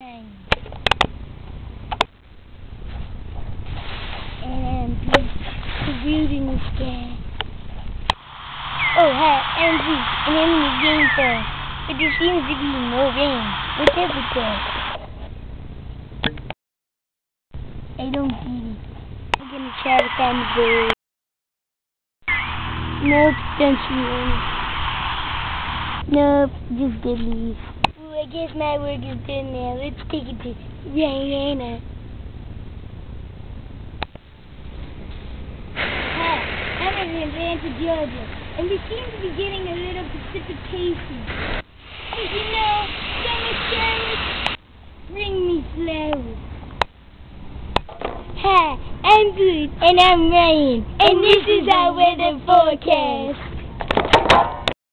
And I'm building this game. Oh, hi, Andrew, and I'm in the game phone. But there seems to be no rain. What's up with that? I don't get it. I'm gonna try to find the bird. Nope, don't see one. Nope, just delete. Ooh, I guess my work is done now. Let's take it to Rihanna. Hi, I'm in Atlanta, Georgia, and we seem to be getting a little precipitation. But you know, summer showers bring me flowers. Hi, I'm Butch, and I'm Ryan, and this is our weather forecast.